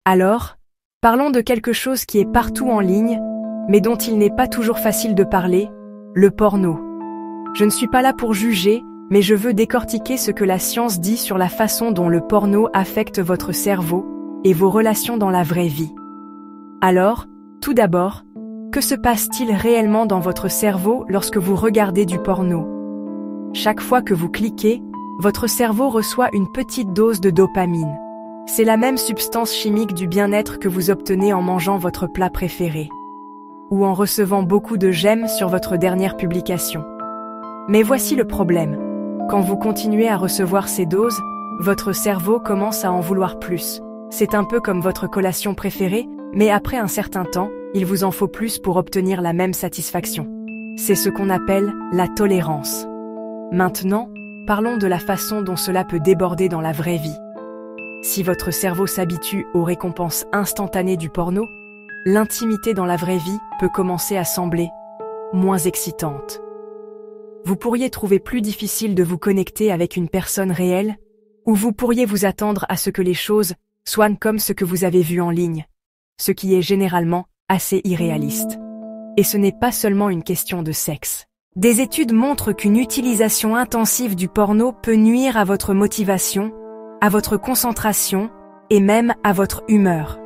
Alors, parlons de quelque chose qui est partout en ligne, mais dont il n'est pas toujours facile de parler, le porno. Je ne suis pas là pour juger, mais je veux décortiquer ce que la science dit sur la façon dont le porno affecte votre cerveau et vos relations dans la vraie vie. Alors, tout d'abord, que se passe-t-il réellement dans votre cerveau lorsque vous regardez du porno? Chaque fois que vous cliquez, votre cerveau reçoit une petite dose de dopamine. C'est la même substance chimique du bien-être que vous obtenez en mangeant votre plat préféré, ou en recevant beaucoup de j'aime sur votre dernière publication. Mais voici le problème. Quand vous continuez à recevoir ces doses, votre cerveau commence à en vouloir plus. C'est un peu comme votre collation préférée, mais après un certain temps, il vous en faut plus pour obtenir la même satisfaction. C'est ce qu'on appelle la tolérance. Maintenant, parlons de la façon dont cela peut déborder dans la vraie vie. Si votre cerveau s'habitue aux récompenses instantanées du porno, l'intimité dans la vraie vie peut commencer à sembler moins excitante. Vous pourriez trouver plus difficile de vous connecter avec une personne réelle, ou vous pourriez vous attendre à ce que les choses soient comme ce que vous avez vu en ligne, ce qui est généralement assez irréaliste. Et ce n'est pas seulement une question de sexe. Des études montrent qu'une utilisation intensive du porno peut nuire à votre motivation, à votre concentration et même à votre humeur.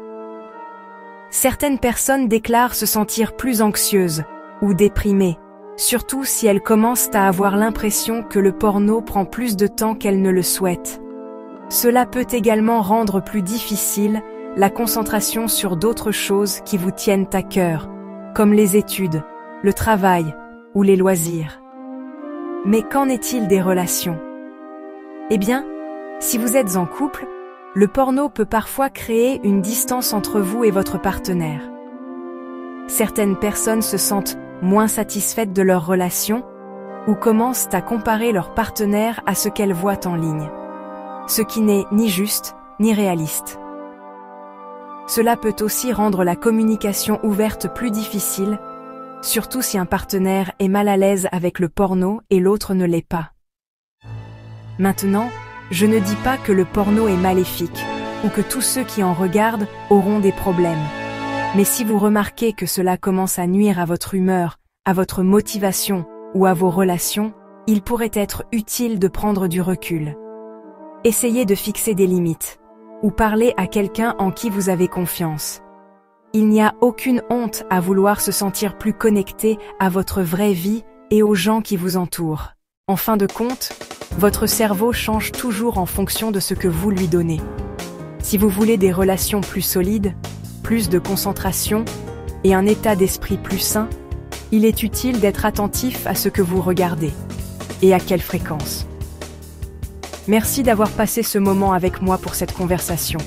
Certaines personnes déclarent se sentir plus anxieuses ou déprimées, surtout si elles commencent à avoir l'impression que le porno prend plus de temps qu'elles ne le souhaitent. Cela peut également rendre plus difficile la concentration sur d'autres choses qui vous tiennent à cœur, comme les études, le travail ou les loisirs. Mais qu'en est-il des relations? Eh bien, si vous êtes en couple, le porno peut parfois créer une distance entre vous et votre partenaire. Certaines personnes se sentent moins satisfaites de leur relation ou commencent à comparer leur partenaire à ce qu'elles voient en ligne, ce qui n'est ni juste ni réaliste. Cela peut aussi rendre la communication ouverte plus difficile, surtout si un partenaire est mal à l'aise avec le porno et l'autre ne l'est pas. Maintenant, je ne dis pas que le porno est maléfique ou que tous ceux qui en regardent auront des problèmes. Mais si vous remarquez que cela commence à nuire à votre humeur, à votre motivation ou à vos relations, il pourrait être utile de prendre du recul. Essayez de fixer des limites ou parler à quelqu'un en qui vous avez confiance. Il n'y a aucune honte à vouloir se sentir plus connecté à votre vraie vie et aux gens qui vous entourent. En fin de compte, votre cerveau change toujours en fonction de ce que vous lui donnez. Si vous voulez des relations plus solides, plus de concentration et un état d'esprit plus sain, il est utile d'être attentif à ce que vous regardez et à quelle fréquence. Merci d'avoir passé ce moment avec moi pour cette conversation.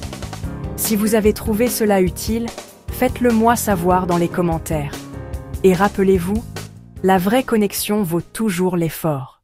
Si vous avez trouvé cela utile, faites-le moi savoir dans les commentaires. Et rappelez-vous, la vraie connexion vaut toujours l'effort.